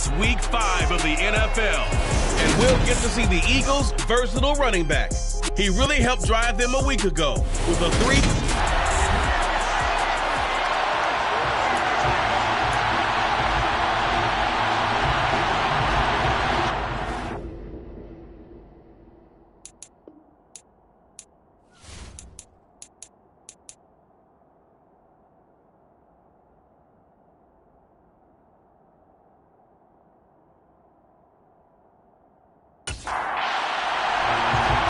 It's Week 5 of the NFL, and we'll get to see the Eagles' versatile running back. He really helped drive them a week ago with a 3.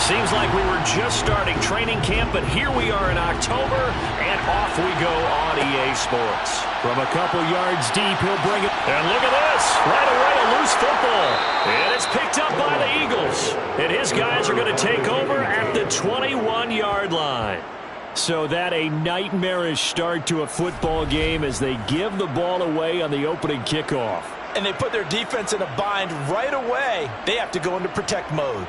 Seems like we were just starting training camp, but here we are in October, and off we go on EA Sports. From a couple yards deep, he'll bring it. And look at this. Right away, a loose football. And it's picked up by the Eagles. And his guys are going to take over at the 21-yard line. So that a nightmarish start to a football game as they give the ball away on the opening kickoff. And they put their defense in a bind right away. They have to go into protect mode.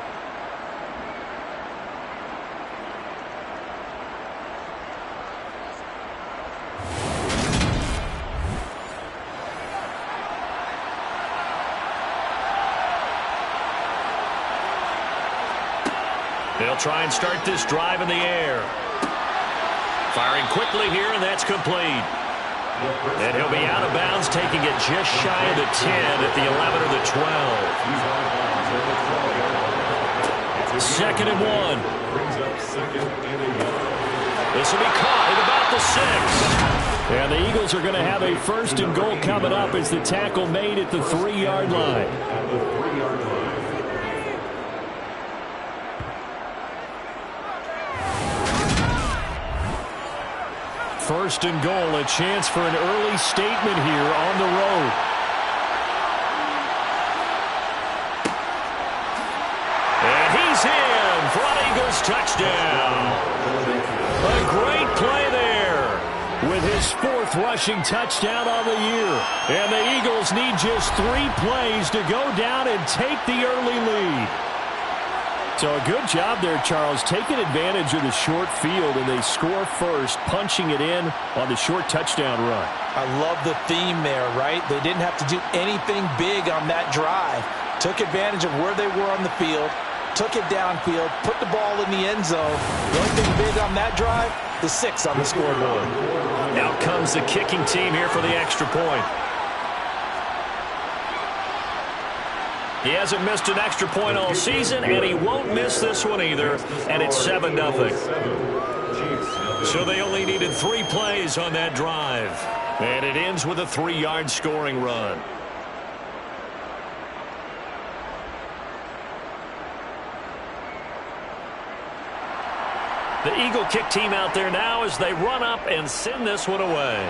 They'll try and start this drive in the air. Firing quickly here, and that's complete. And he'll be out of bounds, taking it just shy of the 10 at the 11 or the 12. Second and 1. This will be caught at about the 6. And the Eagles are going to have a first and goal coming up as the tackle made at the 3-yard line. First and goal, a chance for an early statement here on the road. And he's in for an Eagles touchdown. A great play there with his 4th rushing touchdown on the year. And the Eagles need just 3 plays to go down and take the early lead. So a good job there, Charles, taking advantage of the short field, and they score first, punching it in on the short touchdown run. I love the theme there, right? They didn't have to do anything big on that drive. Took advantage of where they were on the field, took it downfield, put the ball in the end zone. The only thing big on that drive, the 6 on the scoreboard. Out comes the kicking team here for the extra point. He hasn't missed an extra point all season, and he won't miss this one either, and it's 7-0. So they only needed 3 plays on that drive, and it ends with a 3-yard scoring run. The Eagle kick team out there now as they run up and send this one away.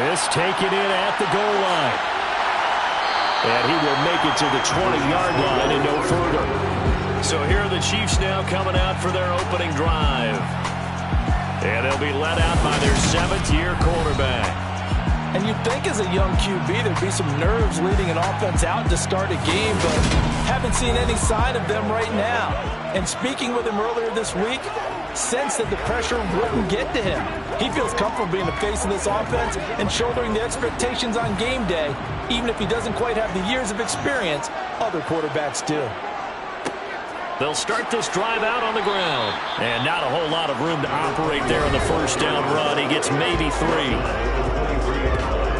This taken in at the goal line. And he will make it to the 20-yard line and no further. So here are the Chiefs now coming out for their opening drive. And they'll be led out by their 7th-year quarterback. And you'd think as a young QB there'd be some nerves leading an offense out to start a game, but haven't seen any sign of them right now. And speaking with him earlier this week, sensed that the pressure wouldn't get to him. He feels comfortable being the face of this offense and shouldering the expectations on game day, even if he doesn't quite have the years of experience other quarterbacks do. They'll start this drive out on the ground. And not a whole lot of room to operate there on the first down run. He gets maybe 3.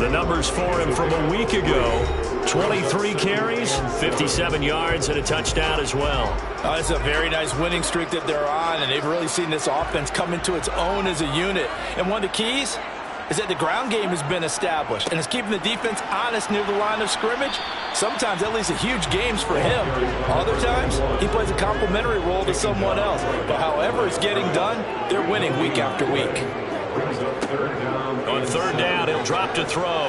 The numbers for him from a week ago: 23 carries, 57 yards, and a touchdown as well. It's a very nice winning streak that they're on, and they've really seen this offense come into its own as a unit. And one of the keys is that the ground game has been established, and it's keeping the defense honest near the line of scrimmage. Sometimes that leads to huge games for him. Other times, he plays a complementary role to someone else. But however it's getting done, they're winning week after week. On 3rd down, he'll drop to throw.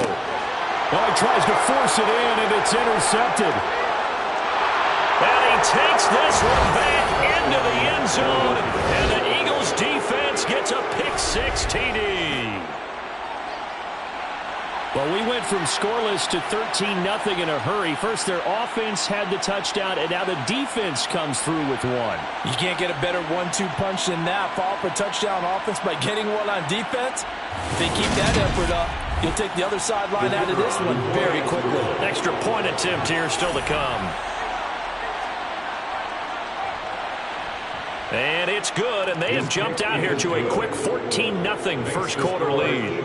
Well, he tries to force it in, and it's intercepted. And he takes this one back into the end zone, and the Eagles defense gets a pick-6 TD. Well, we went from scoreless to 13-0 in a hurry. First, their offense had the touchdown, and now the defense comes through with one. You can't get a better 1-2 punch than that. Follow up a touchdown offense by getting one on defense. If they keep that effort up, You'll take the other sideline out of this one very quickly. Extra point attempt here still to come. And it's good, and they have jumped out here to a quick 14-0 first quarter lead.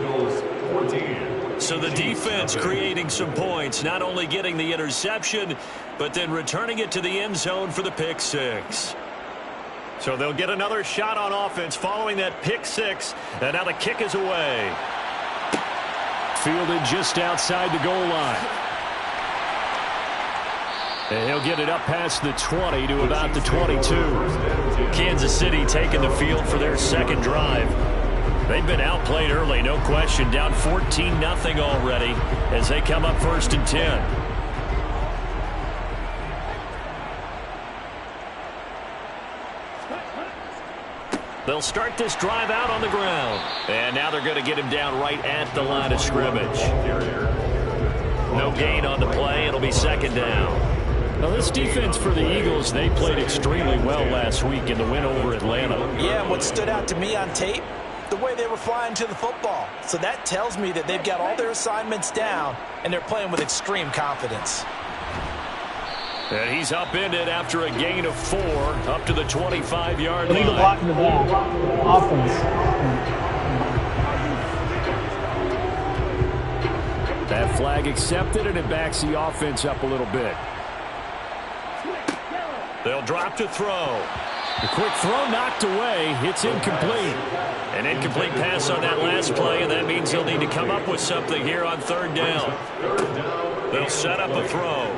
So the defense creating some points, not only getting the interception, but then returning it to the end zone for the pick six. So they'll get another shot on offense following that pick six, and now the kick is away. Fielded just outside the goal line. And he'll get it up past the 20 to about the 22. Kansas City taking the field for their second drive. They've been outplayed early, no question. Down 14-0 already as they come up 1st and 10. They'll start this drive out on the ground. And now they're going to get him down right at the line of scrimmage. No gain on the play. It'll be 2nd down. Now, this defense for the Eagles, they played extremely well last week in the win over Atlanta. Yeah, and what stood out to me on tape, the way they were flying to the football. So that tells me that they've got all their assignments down, and they're playing with extreme confidence. And he's upended after a gain of 4 up to the 25-yard line. Illegal block in the back. Offense. That flag accepted, and it backs the offense up a little bit. They'll drop to throw. The quick throw knocked away. It's incomplete. An incomplete pass on that last play, and that means he'll need to come up with something here on 3rd down. They'll set up a throw.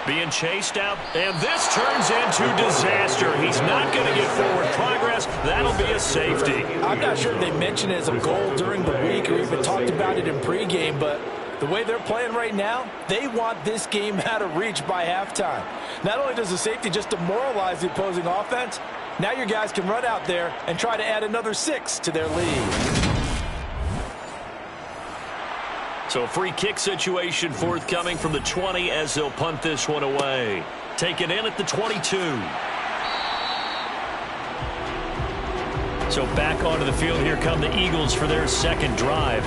Being chased out, and this turns into disaster. He's not going to get forward progress. That'll be a safety. I'm not sure if they mentioned it as a goal during the week or even talked about it in pregame, but the way they're playing right now, they want this game out of reach by halftime. Not only does the safety just demoralize the opposing offense, now your guys can run out there and try to add another 6 to their lead. So a free kick situation forthcoming from the 20 as they'll punt this one away. Taken in at the 22. So back onto the field, here come the Eagles for their second drive.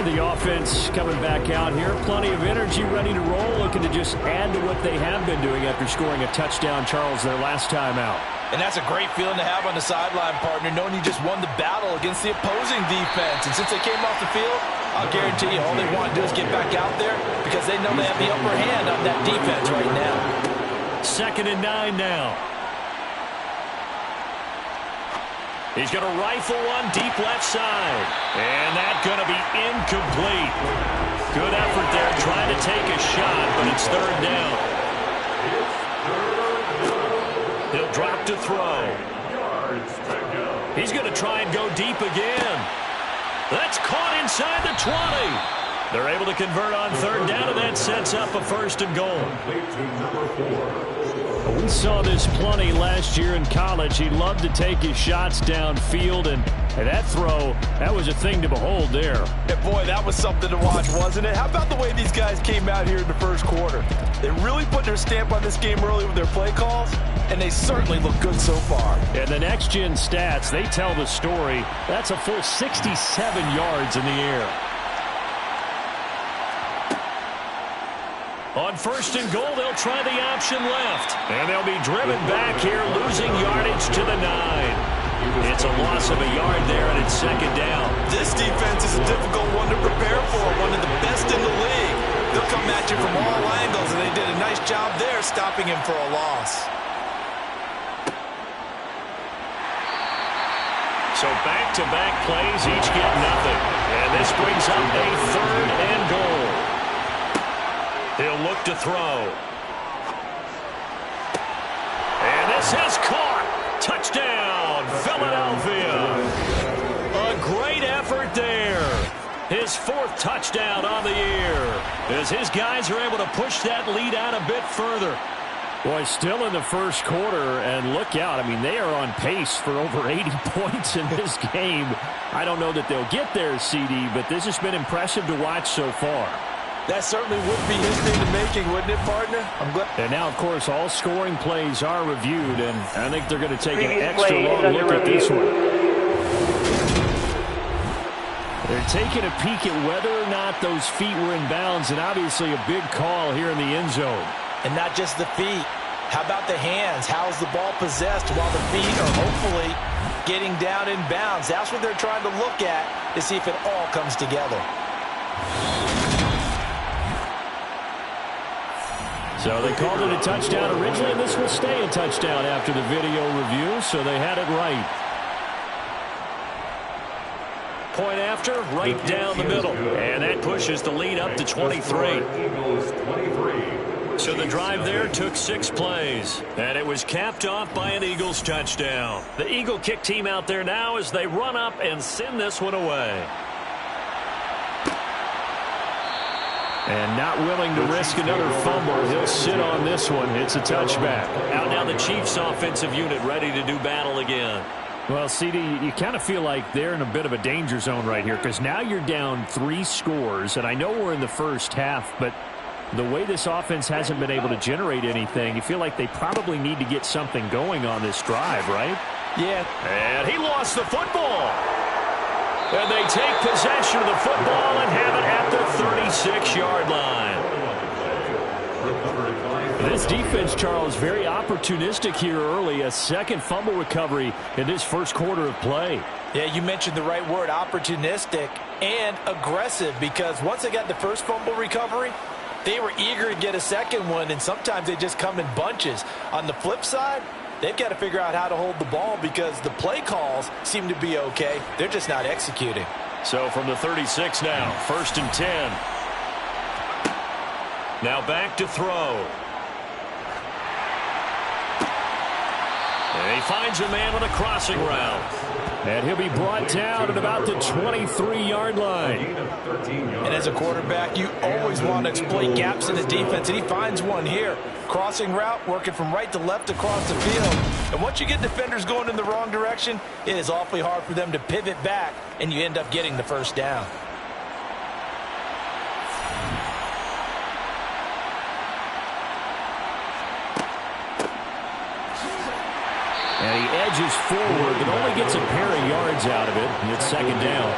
The offense coming back out here. Plenty of energy, ready to roll, looking to just add to what they have been doing after scoring a touchdown, Charles, their last time out. And that's a great feeling to have on the sideline, partner, knowing you just won the battle against the opposing defense. And since they came off the field, I'll guarantee you all they want to do is get back out there because they know they have the upper hand on that defense right now. 2nd and 9 now. He's going to rifle one deep left side. And that's going to be incomplete. Good effort there trying to take a shot, but it's 3rd down. He'll drop to throw. He's going to try and go deep again. That's caught inside the 20. They're able to convert on 3rd down, and that sets up a 1st and goal. We saw this plenty last year in college. He loved to take his shots downfield, and that throw, that was a thing to behold there. And boy, that was something to watch, wasn't it? How about the way these guys came out here in the first quarter? They really put their stamp on this game early with their play calls, and they certainly look good so far. And the next-gen stats, they tell the story. That's a full 67 yards in the air. On 1st and goal, they'll try the option left. And they'll be driven back here, losing yardage to the 9. It's a loss of a yard there, and it's 2nd down. This defense is a difficult one to prepare for, one of the best in the league. They'll come at you from all angles, and they did a nice job there stopping him for a loss. So back-to-back plays, each get nothing. And this brings up a 3rd and goal. He'll look to throw. And this is caught. Touchdown, Philadelphia. A great effort there. His 4th touchdown on the year as his guys are able to push that lead out a bit further. Boy, still in the first quarter, and look out. I mean, they are on pace for over 80 points in this game. I don't know that they'll get there, CD, but this has been impressive to watch so far. That certainly would be history in the making, wouldn't it, partner? I'm glad. And now, of course, all scoring plays are reviewed, and I think they're going to take an extra long look at this one. taking a peek at whether or not those feet were in bounds, and obviously a big call here in the end zone. And not just the feet. How about the hands? How's the ball possessed while the feet are hopefully getting down in bounds? That's what they're trying to look at to see if it all comes together. So they called it a touchdown originally, and this will stay a touchdown after the video review, so they had it right. Point after, right down the middle. And that pushes the lead up to 23. So the drive there took 6 plays. And it was capped off by an Eagles touchdown. The Eagle kick team out there now as they run up and send this one away. And not willing to risk another fumble. He'll sit on this one. It's a touchback. Out now the Chiefs offensive unit ready to do battle again. Well, CD, you kind of feel like they're in a bit of a danger zone right here because now you're down 3 scores, and I know we're in the first half, but the way this offense hasn't been able to generate anything, you feel like they probably need to get something going on this drive, right? Yeah. And he lost the football. And they take possession of the football and have it at the 36-yard line. This defense, Charles, very opportunistic here early. A second fumble recovery in this first quarter of play. Yeah, you mentioned the right word, opportunistic and aggressive, because once they got the first fumble recovery, they were eager to get a second one, and sometimes they just come in bunches. On the flip side, they've got to figure out how to hold the ball because the play calls seem to be okay. They're just not executing. So from the 36 now, 1st and 10. Now back to throw. And he finds a man on a crossing route. And he'll be brought down at about the 23-yard line. And as a quarterback, you always want to exploit gaps in the defense, and he finds one here. Crossing route, working from right to left across the field. And once you get defenders going in the wrong direction, it is awfully hard for them to pivot back, and you end up getting the first down. And he edges forward, but only gets a pair of yards out of it. And it's 2nd down.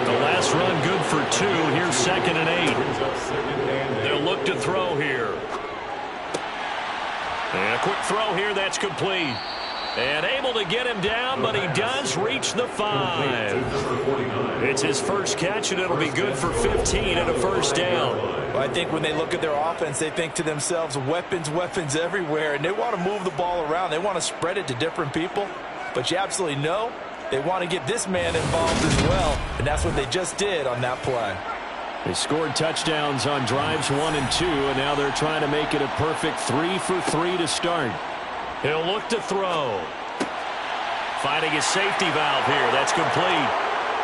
The last run good for 2. Here's 2nd and 8. They'll look to throw here. And a quick throw here. That's complete. And able to get him down, but he does reach the 5. It's his first catch, and it'll be good for 15 and a first down. Well, I think when they look at their offense, they think to themselves, weapons, weapons everywhere, and they want to move the ball around. They want to spread it to different people, but you absolutely know they want to get this man involved as well, and that's what they just did on that play. They scored touchdowns on drives 1 and 2, and now they're trying to make it a perfect 3 for 3 to start. He'll look to throw. Finding his safety valve here. That's complete.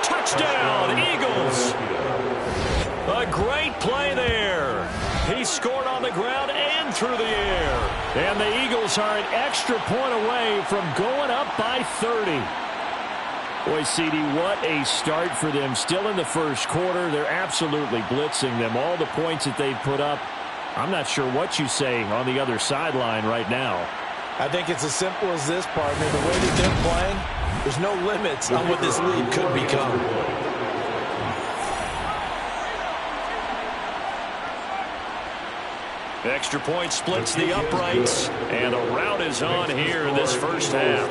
Touchdown, Eagles. A great play there. He scored on the ground and through the air. And the Eagles are an extra point away from going up by 30. Boy, CD, what a start for them. Still in the first quarter. They're absolutely blitzing them. All the points that they've put up, I'm not sure what you say on the other sideline right now. I think it's as simple as this, partner. The way that they're playing, there's no limits on what this lead could become. Extra point splits the uprights, and a route is on here in this first half.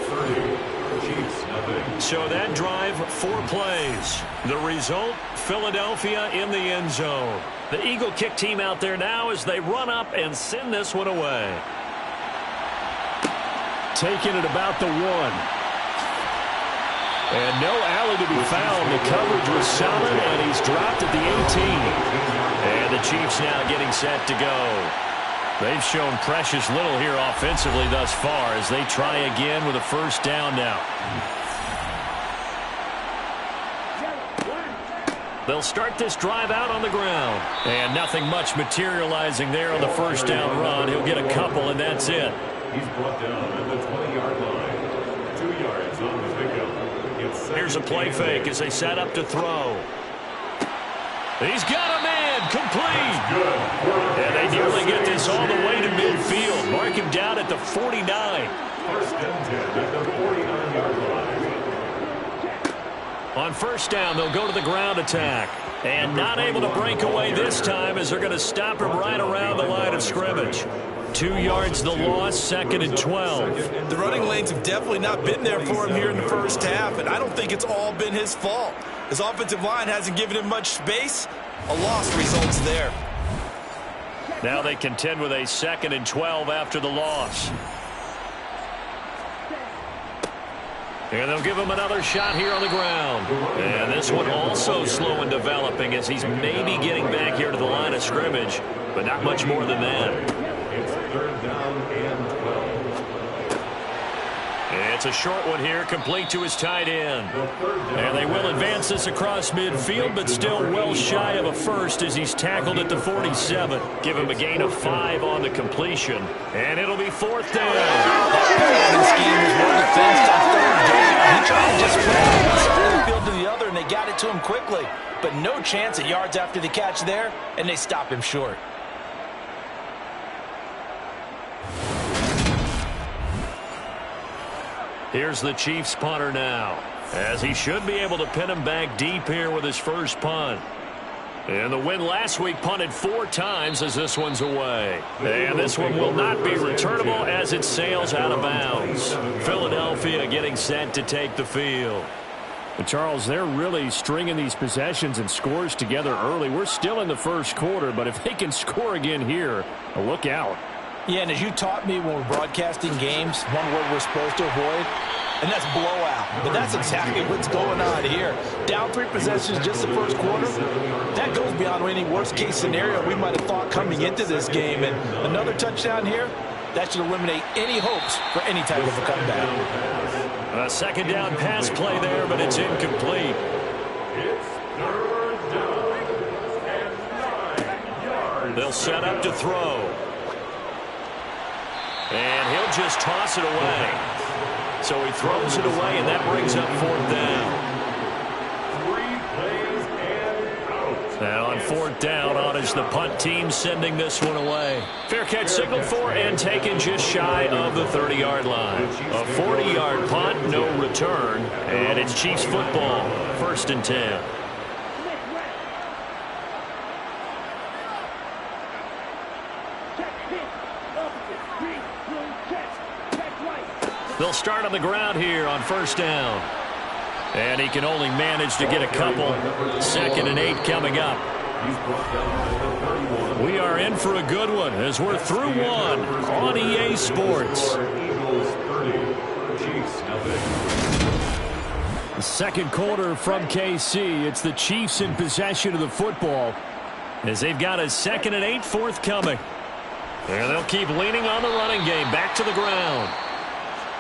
So that drive, 4 plays. The result, Philadelphia in the end zone. The Eagle kick team out there now as they run up and send this one away. Taking it about the 1. And no alley to be found. The coverage was solid, and he's dropped at the 18. And the Chiefs now getting set to go. They've shown precious little here offensively thus far as they try again with a first down now. They'll start this drive out on the ground. And nothing much materializing there on the first down run. He'll get a couple, and that's it. He's brought down at the 20-yard line. 2 yards on the pickup. Here's a play fake as they set up to throw. He's got a man, complete. And they nearly get this all the way to midfield. Mark him down at the 49. First and 10 at the 49-yard line. On first down, they'll go to the ground attack. And not able to break away this time as they're going to stop him right around the line of scrimmage. 2 yards the loss, 2nd and 12. The running lanes have definitely not been there for him here in the first half, and I don't think it's all been his fault. His offensive line hasn't given him much space. A loss results there. Now they contend with a 2nd and 12 after the loss. And they'll give him another shot here on the ground. And this one also slow in developing as he's maybe getting back here to the line of scrimmage, but not much more than that. It's 3rd down and 12. It's a short one here, complete to his tight end. And they will advance this across midfield, but still well shy of a first as he's tackled at the 47. Give him a gain of 5 on the completion, and it'll be 4th down. This game was well defensed on 3rd down. He tried to just flip from one field to the other, and they got it to him quickly. But no chance at yards after the catch there, and they stop him short. Here's the Chiefs punter now, as he should be able to pin him back deep here with his first punt. And the win last week punted 4 times as this one's away. And this one will not be returnable as it sails out of bounds. Philadelphia getting set to take the field. But Charles, they're really stringing these possessions and scores together early. We're still in the first quarter, but if they can score again here, look out. Yeah, and as you taught me when we're broadcasting games, one word we're supposed to avoid, and that's blowout. But that's exactly what's going on here. Down 3 possessions just the first quarter. That goes beyond any worst-case scenario we might have thought coming into this game. And another touchdown here, that should eliminate any hopes for any type of a comeback. A 2nd down pass play there, but it's incomplete. It's 3rd down and 9 yards. They'll set up to throw. And he'll just toss it away. So he throws it away, and that brings up 4th down. 3 plays and out. Now on 4th down, on is the punt team sending this one away. Fair catch signaled for and taken just shy of the 30-yard line. A 40-yard punt, no return, and it's Chiefs football, 1st and 10. They'll start on the ground here on 1st down. And he can only manage to get a couple. 2nd and 8 coming up. We are in for a good one as we're through one on EA Sports. The 2nd quarter from KC. It's the Chiefs in possession of the football as they've got a 2nd and 8 forthcoming. And they'll keep leaning on the running game. Back to the ground.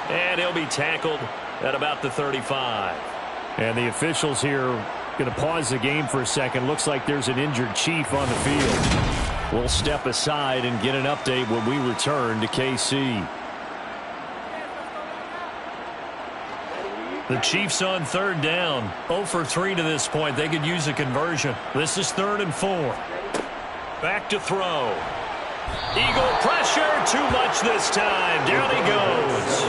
And he'll be tackled at about the 35. And the officials here going to pause the game for a second. Looks like there's an injured Chief on the field. We'll step aside and get an update when we return to KC. The Chiefs on 3rd down. 0 for 3 to this point. They could use a conversion. This is 3rd and 4. Back to throw. Eagle pressure, too much this time. Down he goes.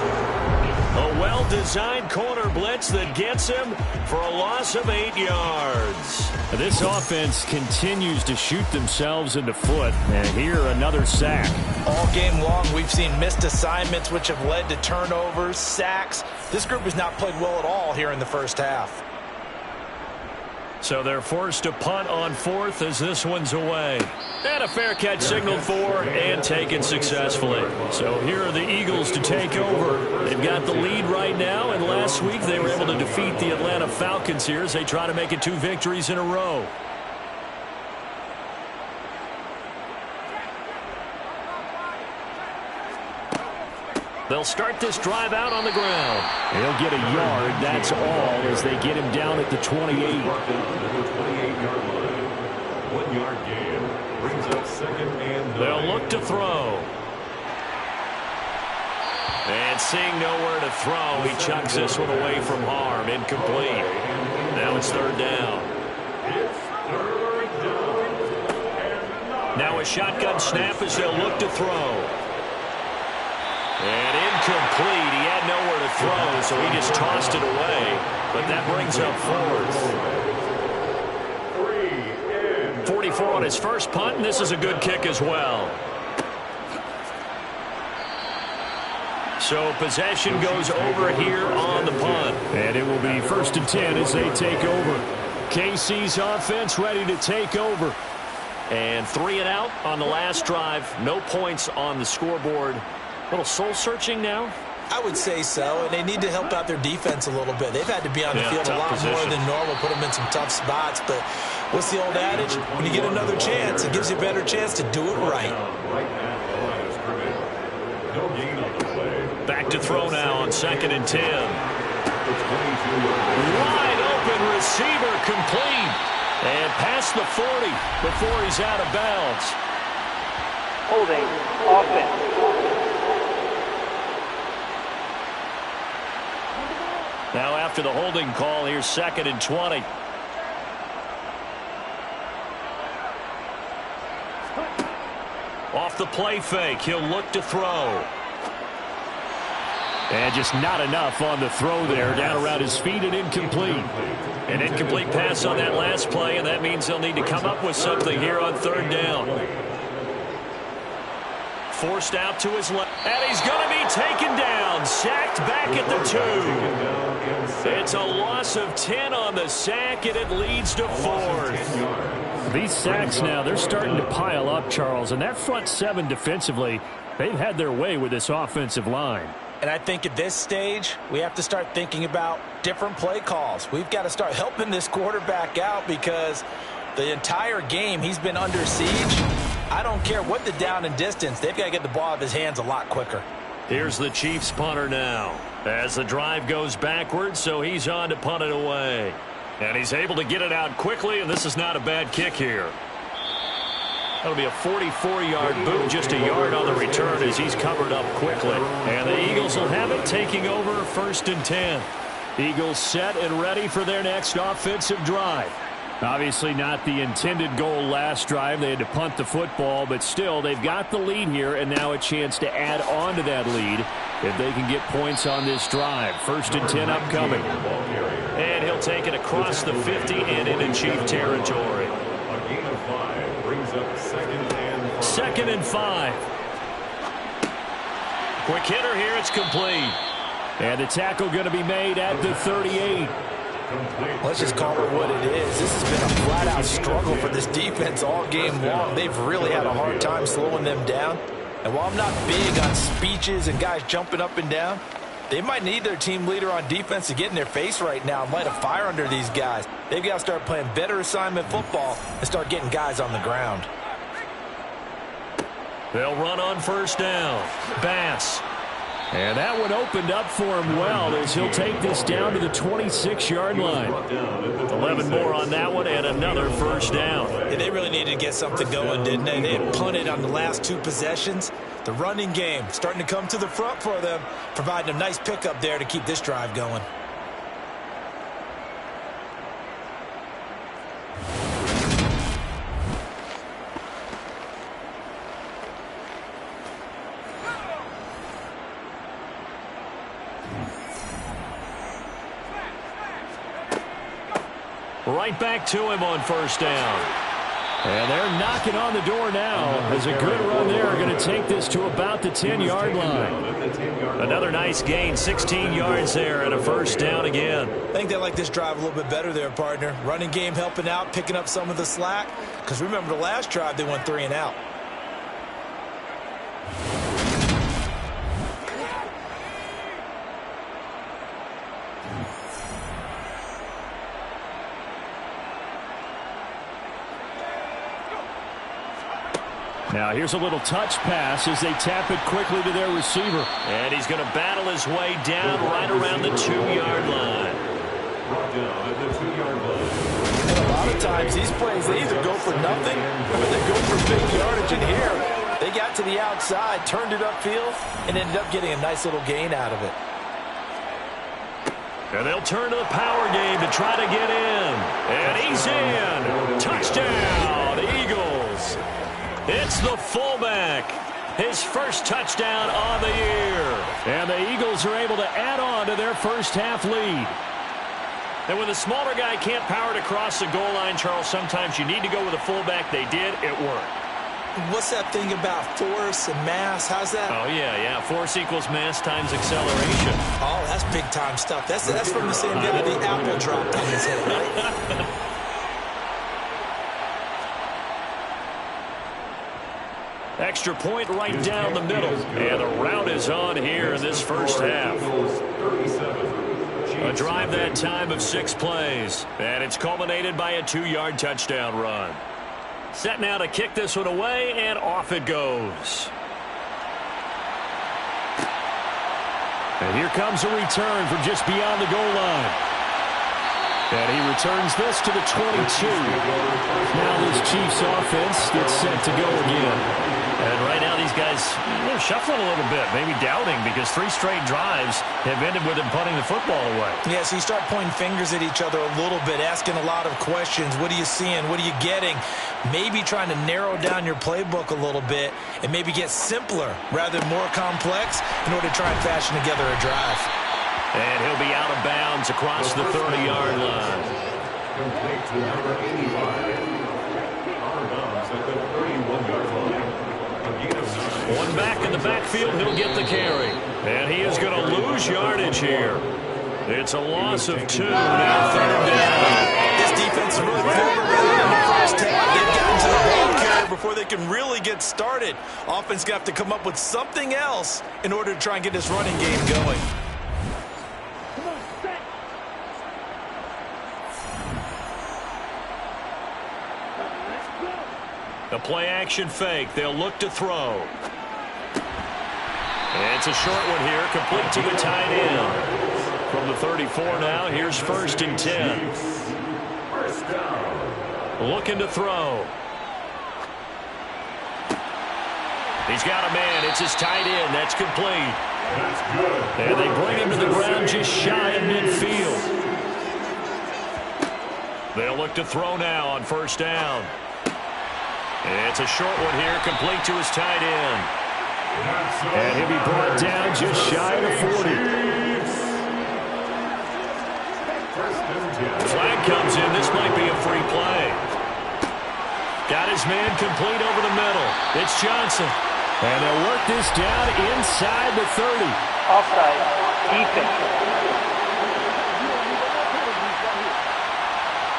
A well-designed corner blitz that gets him for a loss of 8 yards. This offense continues to shoot themselves in the foot. And here, another sack. All game long, we've seen missed assignments, which have led to turnovers, sacks. This group has not played well at all here in the first half. So they're forced to punt on 4th as this one's away. And a fair catch signaled for and taken successfully. So here are the Eagles to take over. They've got the lead right now, and last week they were able to defeat the Atlanta Falcons here as they try to make it 2 victories in a row. They'll start this drive out on the ground. They'll get a yard, that's all, as they get him down at the 28. The 28-yard line. 1-yard gain brings up 2nd and 9. They'll look to throw. And seeing nowhere to throw, he chucks this one away from harm. Incomplete. Now it's 3rd down. It's 3rd down and 9. Now a shotgun snap as they'll look to throw. And incomplete. He had nowhere to throw, so he just tossed it away. But that brings up fourth. 44 on his first punt, and this is a good kick as well. So possession goes over here on the punt. And it will be 1st and 10 as they take over. KC's offense ready to take over. And 3 and out on the last drive. No points on the scoreboard. A little soul-searching now? I would say so, and they need to help out their defense a little bit. They've had to be on the field a lot more than normal, put them in some tough spots. But what's the old adage? When you get another chance, it gives you a better chance to do it right. Back to throw now on 2nd and 10. Wide open receiver complete. And past the 40 before he's out of bounds. Holding offense. Now after the holding call, here's 2nd and 20. Off the play fake, he'll look to throw. And just not enough on the throw there. Down around his feet and incomplete. An incomplete pass on that last play, and that means they'll need to come up with something here on 3rd down. Forced out to his left, and he's going to be taken down. Sacked back at the 2. It's a loss of 10 on the sack, and it leads to 4th. These sacks now, they're starting to pile up, Charles. And that front 7 defensively, they've had their way with this offensive line. And I think at this stage, we have to start thinking about different play calls. We've got to start helping this quarterback out because the entire game he's been under siege. I don't care what the down and distance. They've got to get the ball out of his hands a lot quicker. Here's the Chiefs punter now as the drive goes backwards, so he's on to punt it away. And he's able to get it out quickly, and this is not a bad kick here. That'll be a 44-yard boot, just a yard on the return as he's covered up quickly. And the Eagles will have it, taking over 1st and 10. Eagles set and ready for their next offensive drive. Obviously not the intended goal last drive. They had to punt the football, but still they've got the lead here, and now a chance to add on to that lead if they can get points on this drive. 1st and 10 upcoming. And he'll take it across the 50 and into Chief territory. A gain of 5 brings up 2nd and 5. 2nd and 5. Quick hitter here, it's complete. And the tackle going to be made at the 38. Let's just call it what it is. This has been a flat-out struggle for this defense all game long. They've really had a hard time slowing them down. And while I'm not big on speeches and guys jumping up and down, they might need their team leader on defense to get in their face right now and light a fire under these guys. They've got to start playing better assignment football and start getting guys on the ground. They'll run on 1st down. Bass. And that one opened up for him well as he'll take this down to the 26-yard line. 11 more on that one and another 1st down. Yeah, they really needed to get something going, didn't they? They had punted on the last 2 possessions. The running game starting to come to the front for them, providing a nice pickup there to keep this drive going. Right back to him on 1st down. And they're knocking on the door now as a good run there. Going to take this to about the 10-yard line. Another nice gain, 16 yards there and a 1st down again. I think they like this drive a little bit better there, partner. Running game helping out, picking up some of the slack. Because remember the last drive, they went 3 and out. Now here's a little touch pass as they tap it quickly to their receiver. And he's going to battle his way down right around the 2-yard line. Brought down at the 2-yard line. And a lot of times these plays, they either go for nothing or they go for big yardage. And here, they got to the outside, turned it upfield, and ended up getting a nice little gain out of it. And they'll turn to the power game to try to get in. And he's in. Touchdown, Eagles. It's the fullback. His first touchdown on the year. And the Eagles are able to add on to their first half lead. And when the smaller guy can't power it across the goal line, Charles, sometimes you need to go with a fullback. They did. It worked. What's that thing about force and mass? How's that? Oh, yeah. Force equals mass times acceleration. Oh, that's big-time stuff. That's from the same day that the apple dropped on his head, right? Extra point right down the middle. And the route is on here in this first half. A drive that time of 6 plays. And it's culminated by a 2-yard touchdown run. Set now to kick this one away, and off it goes. And here comes a return from just beyond the goal line. And he returns this to the 22. Now this Chiefs offense gets set to go again. And right now these guys, they're shuffling a little bit, maybe doubting, because 3 straight drives have ended with them punting the football away. Yeah, so you start pointing fingers at each other a little bit, asking a lot of questions. What are you seeing? What are you getting? Maybe trying to narrow down your playbook a little bit and maybe get simpler rather than more complex in order to try and fashion together a drive. And he'll be out of bounds across the 30-yard line. Complete to number 85. Out of bounds at the 31-yard line. One back in the backfield, he'll get the carry. And he is going to lose yardage here. It's a loss of 2. Now 3rd down. This defense is really forward in the first half. They've gotten to the ball carrier before they can really get started. Offense going to have to come up with something else in order to try and get this running game going. The play-action fake. They'll look to throw. And it's a short one here, complete to the tight end. From the 34 now, here's 1st and 10. First down. Looking to throw. He's got a man. It's his tight end. That's complete. That's good. And they bring him to the ground just shy of midfield. They'll look to throw now on 1st down. It's a short one here, complete to his tight end. And he'll be brought down just shy of the 40. Flag comes in. This might be a free play. Got his man complete over the middle. It's Johnson. And they'll work this down inside the 30. Offside. Defense.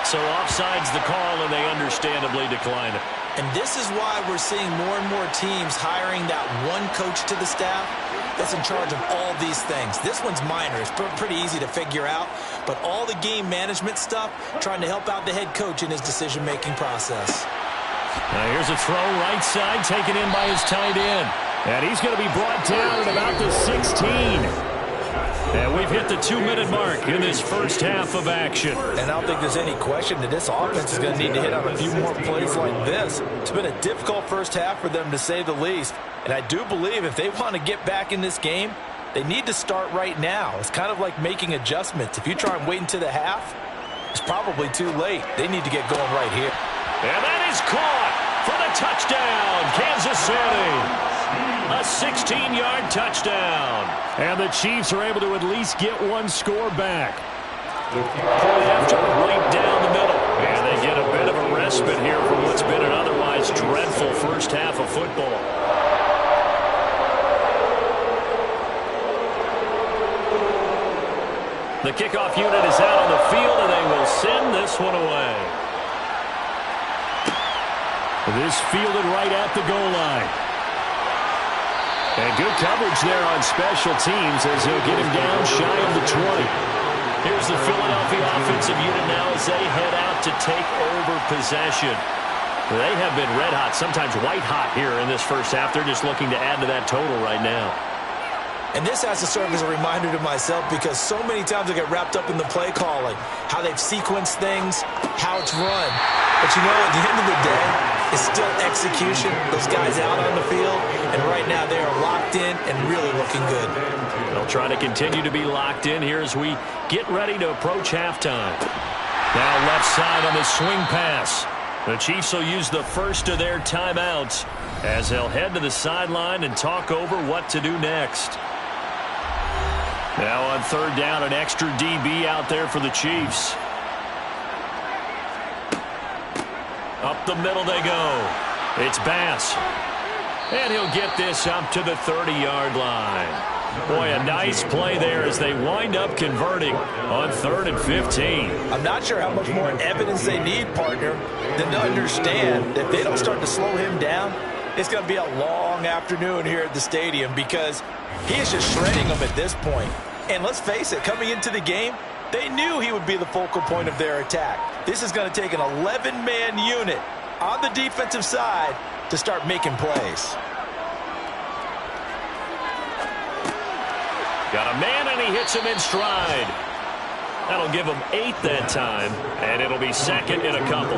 So offside's the call, and they understandably decline it. And this is why we're seeing more and more teams hiring that one coach to the staff that's in charge of all these things. This one's minor. It's pretty easy to figure out. But all the game management stuff, trying to help out the head coach in his decision-making process. Now here's a throw right side, taken in by his tight end. And he's going to be brought down at about the 16. And we've hit the 2-minute mark in this first half of action. And I don't think there's any question that this offense is going to need to hit on a few more plays like this. It's been a difficult first half for them, to say the least. And I do believe if they want to get back in this game, they need to start right now. It's kind of like making adjustments. If you try and wait until the half, it's probably too late. They need to get going right here. And that is caught for the touchdown, Kansas City. A 16-yard touchdown. And the Chiefs are able to at least get one score back. Point after right down the middle. And they get a bit of a respite here from what's been an otherwise dreadful first half of football. The kickoff unit is out on the field, and they will send this one away. This fielded right at the goal line. And good coverage there on special teams as he'll get him down shy of the 20. Here's the Philadelphia offensive unit now as they head out to take over possession. They have been red hot, sometimes white hot here in this first half. They're just looking to add to that total right now. And this has to serve as a reminder to myself, because so many times I get wrapped up in the play calling, how they've sequenced things, how it's run. But you know, at the end of the day, it's still execution. Those guys out on the field, and right now they are locked in and really looking good. They'll try to continue to be locked in here as we get ready to approach halftime. Now left side on the swing pass. The Chiefs will use the first of their timeouts as they'll head to the sideline and talk over what to do next. Now on third down, an extra DB out there for the Chiefs. Up the middle they go. It's Bass. And he'll get this up to the 30-yard line. Boy, a nice play there as they wind up converting on 3rd and 15. I'm not sure how much more evidence they need, partner, than to understand that if they don't start to slow him down, it's going to be a long afternoon here at the stadium because he is just shredding them at this point. And let's face it, coming into the game, they knew he would be the focal point of their attack. This is going to take an 11-man unit on the defensive side to start making plays. Got a man, and he hits him in stride. That'll give him 8 that time, and it'll be 2nd and a couple.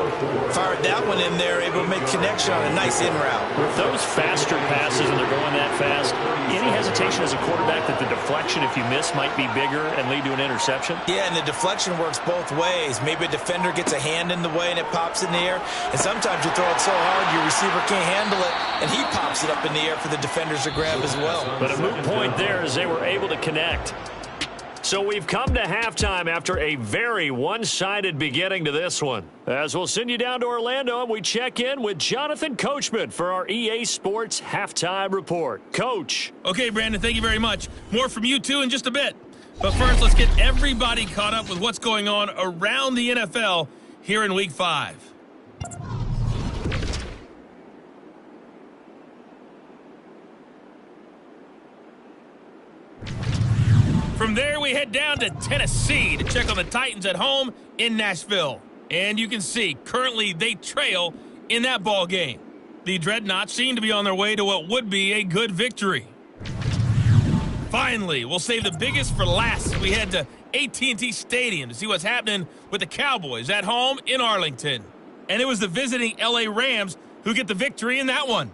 Fired that one in there, able to make connection on a nice in route. With those faster passes and they're going that fast, any hesitation as a quarterback that the deflection, if you miss, might be bigger and lead to an interception? Yeah, and the deflection works both ways. Maybe a defender gets a hand in the way and it pops in the air, and sometimes you throw it so hard your receiver can't handle it, and he pops it up in the air for the defenders to grab as well. But a moot point there as they were able to connect. So we've come to halftime after a very one-sided beginning to this one. As we'll send you down to Orlando, and we check in with Jonathan Coachman for our EA Sports Halftime Report. Coach. Okay, Brandon, thank you very much. More from you, too, in just a bit. But first, let's get everybody caught up with what's going on around the NFL here in Week 5. From there, we head down to Tennessee to check on the Titans at home in Nashville. And you can see, currently, they trail in that ball game. The Dreadnoughts seem to be on their way to what would be a good victory. Finally, we'll save the biggest for last. We head to AT&T Stadium to see what's happening with the Cowboys at home in Arlington. And it was the visiting LA Rams who get the victory in that one.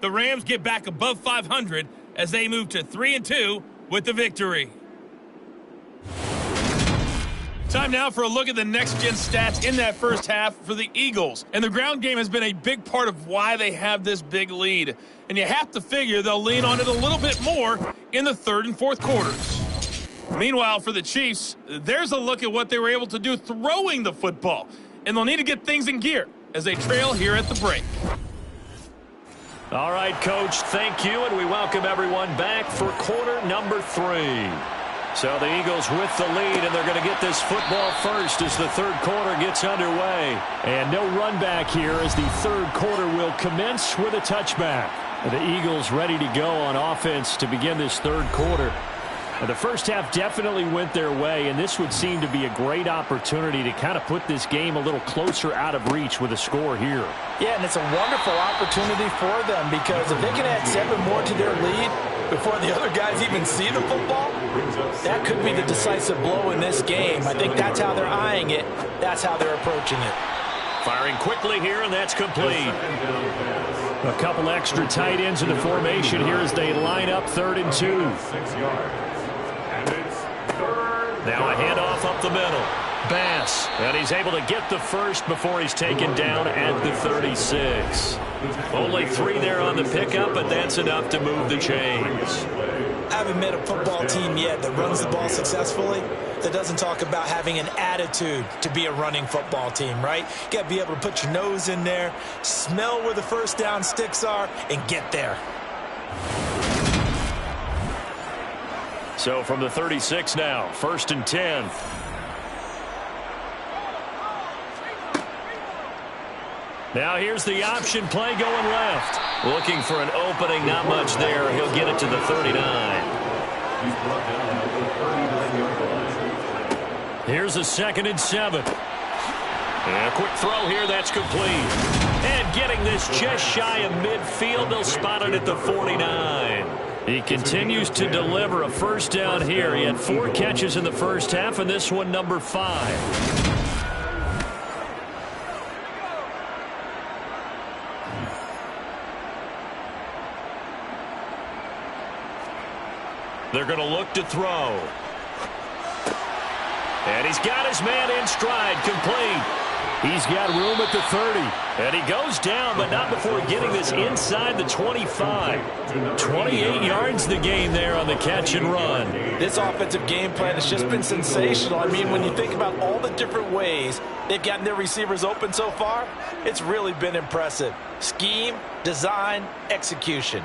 The Rams get back above 500 as they move to 3-2 with the victory. Time now for a look at the next-gen stats in that first half for the Eagles. And the ground game has been a big part of why they have this big lead. And you have to figure they'll lean on it a little bit more in the 3rd and 4th quarters. Meanwhile, for the Chiefs, there's a look at what they were able to do throwing the football. And they'll need to get things in gear as they trail here at the break. All right, Coach, thank you, and we welcome everyone back for quarter number 3. So the Eagles with the lead, and they're going to get this football first as the 3rd quarter gets underway. And no run back here as the 3rd quarter will commence with a touchback. The Eagles ready to go on offense to begin this 3rd quarter. The first half definitely went their way, and this would seem to be a great opportunity to kind of put this game a little closer out of reach with a score here. Yeah, and it's a wonderful opportunity for them because if they can add 7 more to their lead before the other guys even see the football, that could be the decisive blow in this game. I think that's how they're eyeing it. That's how they're approaching it. Firing quickly here, and that's complete. A couple extra tight ends in the formation here as they line up 3rd and 2. 6 yards. And it's 3rd. Now a handoff up the middle. Bass, and he's able to get the first before he's taken down at the 36. Only 3 there on the pickup, but that's enough to move the chains. I haven't met a football team yet that runs the ball successfully that doesn't talk about having an attitude to be a running football team, right? You got to be able to put your nose in there, smell where the first down sticks are, and get there. So from the 36 now, 1st and 10. Now here's the option play going left. Looking for an opening, not much there. He'll get it to the 39. He's brought down at the 39-yard line. Here's a 2nd and 7. And a quick throw here, that's complete. And getting this just shy of midfield, they'll spot it at the 49. He continues to deliver a first down here. He had 4 catches in the first half, and this one number 5. They're going to look to throw. And he's got his man in stride, complete. He's got room at the 30. And he goes down, but not before getting this inside the 25. 28 yards the gain there on the catch and run. This offensive game plan has just been sensational. I mean, when you think about all the different ways they've gotten their receivers open so far, it's really been impressive. Scheme, design, execution.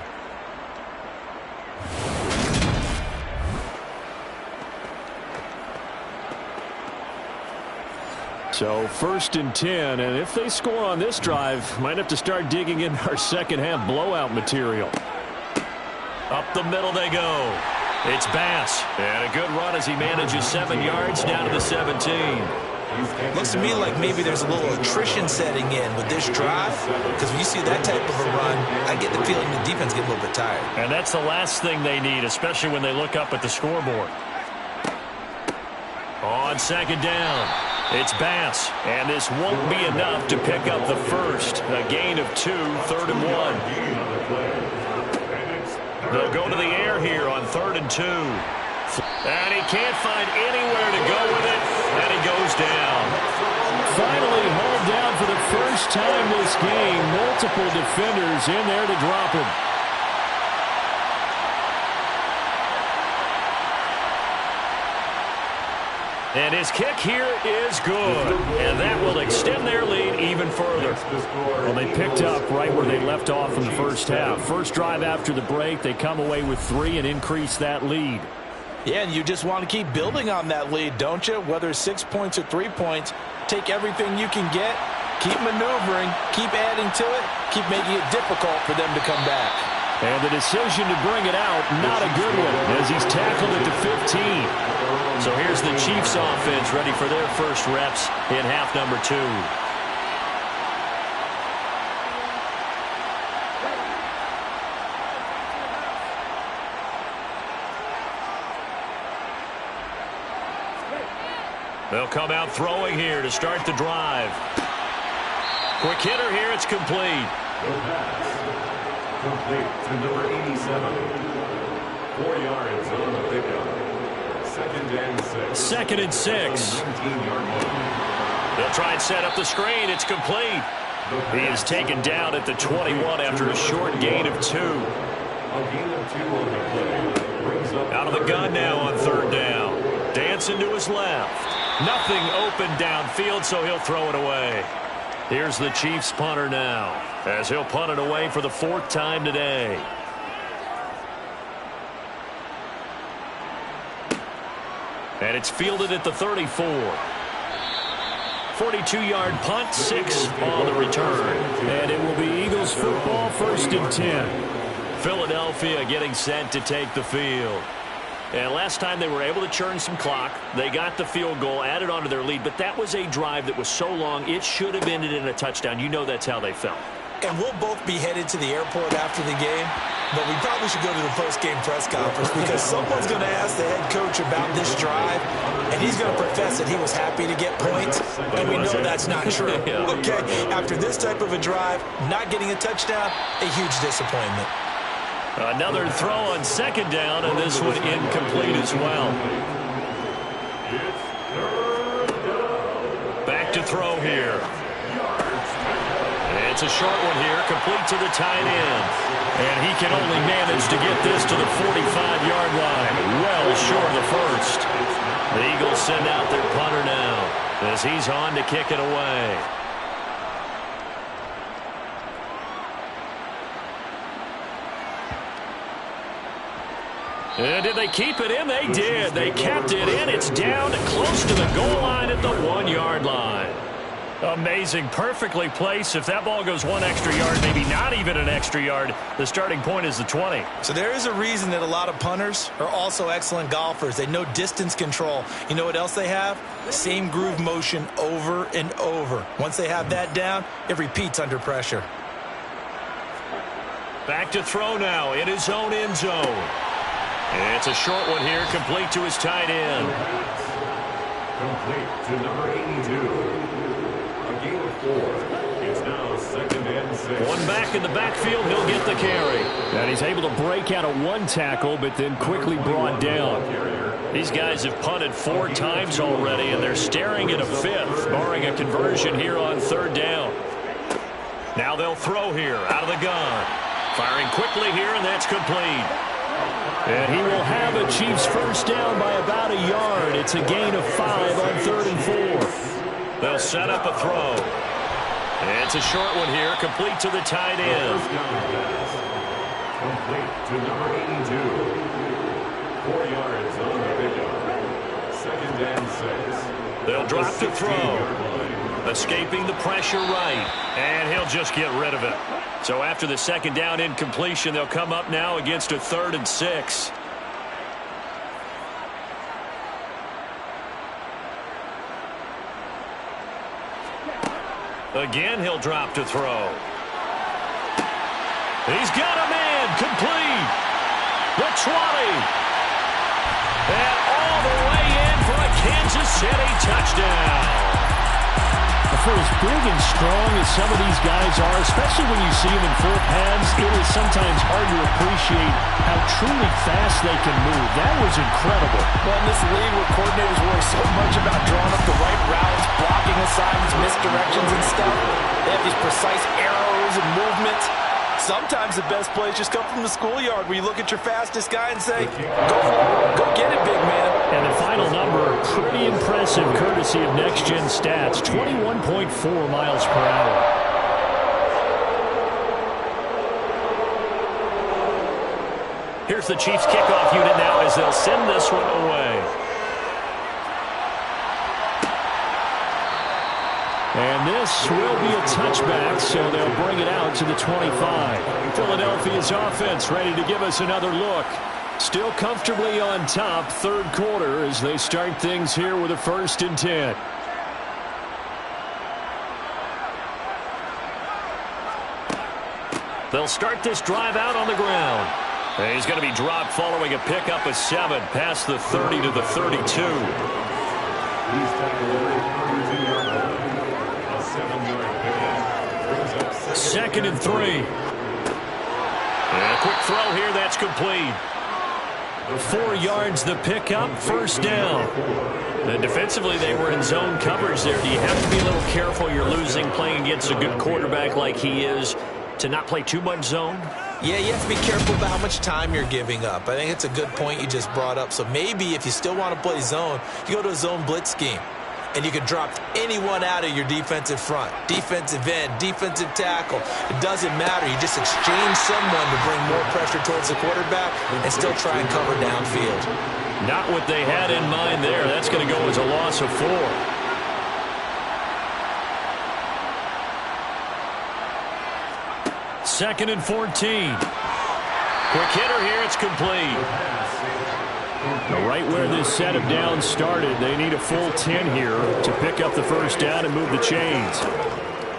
So 1st and 10, and if they score on this drive, might have to start digging in our second half blowout material. Up the middle they go. It's Bass. And a good run as he manages 7 yards down to the 17. Looks to me like maybe there's a little attrition setting in with this drive, because when you see that type of a run, I get the feeling the defense gets a little bit tired. And that's the last thing they need, especially when they look up at the scoreboard. On 2nd down, it's Bass, and this won't be enough to pick up the first. A gain of 2, 3rd and 1. They'll go to the air here on 3rd and 2. And he can't find anywhere to go with it, and he goes down. Finally hauled down for the first time this game. Multiple defenders in there to drop him. And his kick here is good. And that will extend their lead even further. Well, they picked up right where they left off in the first half. First drive after the break, they come away with 3 and increase that lead. Yeah, and you just want to keep building on that lead, don't you? Whether it's 6 points or 3 points, take everything you can get, keep maneuvering, keep adding to it, keep making it difficult for them to come back. And the decision to bring it out, not a good one, as he's tackled at the 15. So here's the Chiefs offense ready for their first reps in half number 2. They'll come out throwing here to start the drive. Quick hitter here, it's complete. Complete to number 87. 4 yards on the pickup. 2nd and 6. 2nd and 6. 19-yard line. They'll try and set up the screen. It's complete. He is taken down at the 21 after a short gain of 2. A gain of 2 on the play. Brings up out of the gun now on 3rd down. Dancing to his left. Nothing open downfield, so he'll throw it away. Here's the Chiefs punter now, as he'll punt it away for the 4th time today. And it's fielded at the 34. 42-yard punt, 6 on the return. And it will be Eagles football, 1st and 10. Philadelphia getting set to take the field. And last time they were able to churn some clock. They got the field goal, added on to their lead, but that was a drive that was so long, it should have ended in a touchdown. You know that's how they felt. And we'll both be headed to the airport after the game, but we probably should go to the post-game press conference because someone's going to ask the head coach about this drive, and he's going to profess that he was happy to get points, and we know that's not true. Okay, after this type of a drive, not getting a touchdown, a huge disappointment. Another throw on 2nd down, and this one incomplete as well. Back to throw here. It's a short one here, complete to the tight end. And he can only manage to get this to the 45-yard line, well short of the first. The Eagles send out their punter now, as he's on to kick it away. And did they keep it in? They did. They kept it in. It's down close to the goal line at the 1-yard line. Amazing. Perfectly placed. If that ball goes 1 extra yard, maybe not even an extra yard, the starting point is the 20. So there is a reason that a lot of punters are also excellent golfers. They know distance control. You know what else they have? Same groove motion over and over. Once they have that down, it repeats under pressure. Back to throw now in his own end zone. It's a short one here, complete to his tight end. Complete to number 82. A gain of 4. It's now 2nd and 6. One back in the backfield, he'll get the carry. And he's able to break out of 1 tackle, but then quickly brought down. These guys have punted 4 times already, and they're staring at a 5th, barring a conversion here on 3rd down. Now they'll throw here out of the gun. Firing quickly here, and that's complete. And he will have a Chiefs first down by about a yard. It's a gain of 5 on 3rd and 4. They'll set up a throw. It's a short one here, complete to the tight end. Complete to number 82. 4 yards on the pickup. 2nd and 6. They'll drop to throw. Escaping the pressure right. And he'll just get rid of it. So after the 2nd down incompletion, they'll come up now against a 3rd and 6. Again, he'll drop to throw. He's got a man, complete. The 20. And all the way in for a Kansas City touchdown. For as big and strong as some of these guys are, especially when you see them in full pads, it is sometimes hard to appreciate how truly fast they can move. That was incredible. Well, in this league where coordinators worry so much about drawing up the right routes, blocking assignments, misdirections and stuff, they have these precise arrows and movements. Sometimes the best plays just come from the schoolyard where you look at your fastest guy and say, go get it, big man. And the final number, pretty impressive, courtesy of Next Gen Stats, 21.4 miles per hour. Here's the Chiefs kickoff unit now as they'll send this one away. And this will be a touchback, so they'll bring it out to the 25. Philadelphia's offense ready to give us another look. Still comfortably on top, 3rd quarter, as they start things here with a 1st and 10. They'll start this drive out on the ground. And he's going to be dropped following a pickup of 7 past the 30 to the 32. He's tackled over 32 yards. 2nd and 3. And a quick throw here, that's complete. 4 yards the pickup, 1st down. And defensively, they were in zone coverage there. Do you have to be a little careful? You're losing playing against a good quarterback like he is to not play too much zone? Yeah, you have to be careful about how much time you're giving up. I think it's a good point you just brought up. So maybe if you still want to play zone, you go to a zone blitz scheme. And you can drop anyone out of your defensive front, defensive end, defensive tackle. It doesn't matter. You just exchange someone to bring more pressure towards the quarterback and still try and cover downfield. Not what they had in mind there. That's going to go as a loss of 4. Second and 14. Quick hitter here. It's complete. Right where this set of downs started, they need a full 10 here to pick up the 1st down and move the chains.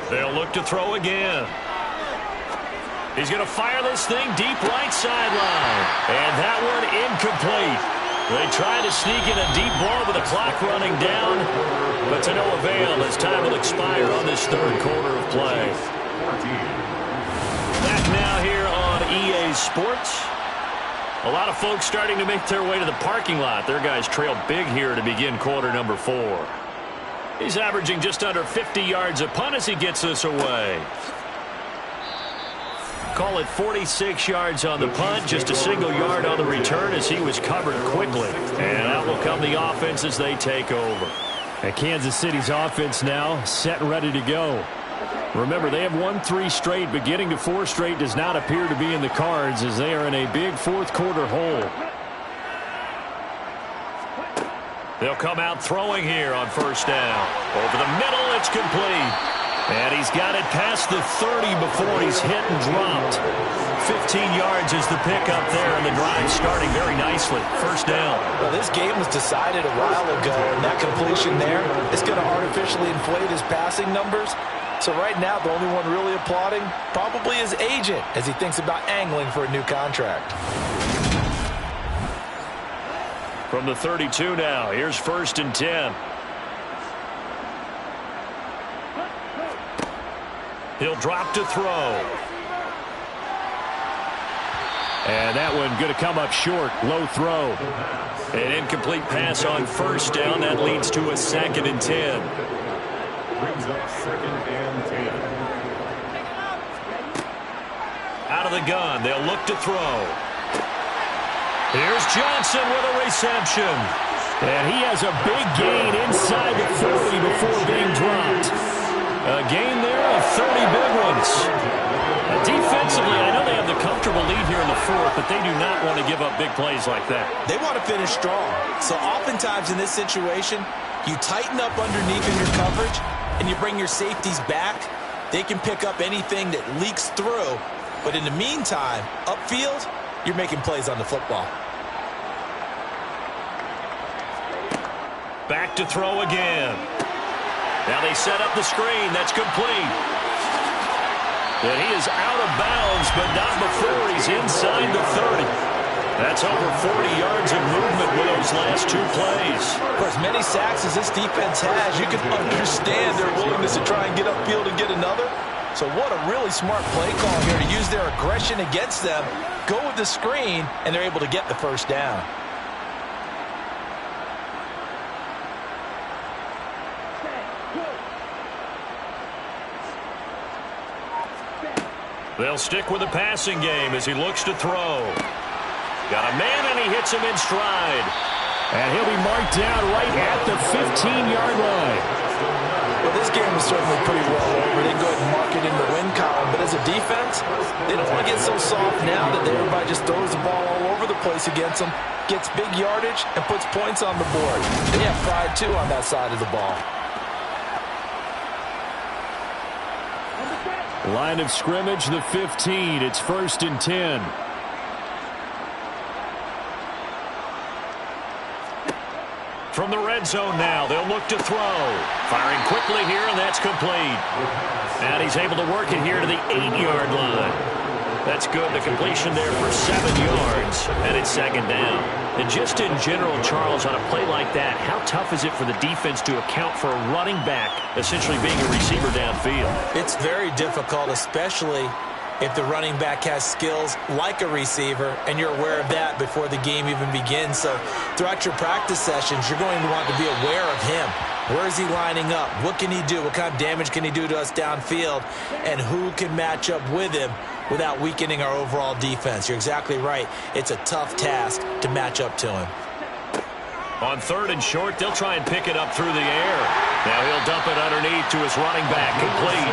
They'll look to throw again. He's going to fire this thing deep right sideline. And that one incomplete. They try to sneak in a deep ball with the clock running down, but to no avail as time will expire on this 3rd quarter of play. Back now here on EA Sports. A lot of folks starting to make their way to the parking lot. Their guys trail big here to begin quarter number 4. He's averaging just under 50 yards a punt as he gets this away. Call it 46 yards on the punt, just a single yard on the return as he was covered quickly. And out will come the offense as they take over. And Kansas City's offense now set and ready to go. Remember, they have won 3 straight, but getting to 4 straight does not appear to be in the cards as they are in a big 4th quarter hole. They'll come out throwing here on 1st down. Over the middle, it's complete. And he's got it past the 30 before he's hit and dropped. 15 yards is the pickup there, and the drive starting very nicely. 1st down. Well, this game was decided a while ago, and that completion there is going to artificially inflate his passing numbers. So right now, the only one really applauding probably his agent as he thinks about angling for a new contract. From the 32 now, here's 1st and 10. He'll drop to throw. And that one going to come up short. Low throw. An incomplete pass on first down. That leads to a 2nd and 10. Brings up 2nd and 10. Out of the gun. They'll look to throw. Here's Johnson with a reception. And he has a big gain inside the 40 before being dropped. A gain there of 30 big ones. Defensively, I know they have the comfortable lead here in the 4th, but they do not want to give up big plays like that. They want to finish strong. So oftentimes in this situation, you tighten up underneath in your coverage, and you bring your safeties back. They can pick up anything that leaks through. But in the meantime, upfield, you're making plays on the football. Back to throw again. Now they set up the screen. That's complete. And he is out of bounds, but not before he's inside the 30. That's over 40 yards of movement with those last 2 plays. For as many sacks as this defense has, you can understand their willingness to try and get upfield and get another. So what a really smart play call here to use their aggression against them, go with the screen, and they're able to get the first down. They'll stick with the passing game as he looks to throw. Got a man, and he hits him in stride. And he'll be marked down right at the 15-yard line. Well, this game is certainly pretty well over. They go ahead and mark it in the win column. But as a defense, they don't want to get so soft now that everybody just throws the ball all over the place against them, gets big yardage, and puts points on the board. They have pride, too, on that side of the ball. Line of scrimmage, the 15. It's 1st and 10. From the red zone now, they'll look to throw. Firing quickly here, and that's complete. And he's able to work it here to the 8-yard line. That's good. The completion there for 7 yards, and it's 2nd down. And just in general, Charles, on a play like that, how tough is it for the defense to account for a running back essentially being a receiver downfield? It's very difficult, especially if the running back has skills like a receiver, and you're aware of that before the game even begins. So throughout your practice sessions, you're going to want to be aware of him. Where is he lining up? What can he do? What kind of damage can he do to us downfield? And who can match up with him without weakening our overall defense? You're exactly right. It's a tough task to match up to him. On 3rd and short, they'll try and pick it up through the air. Now he'll dump it underneath to his running back, complete.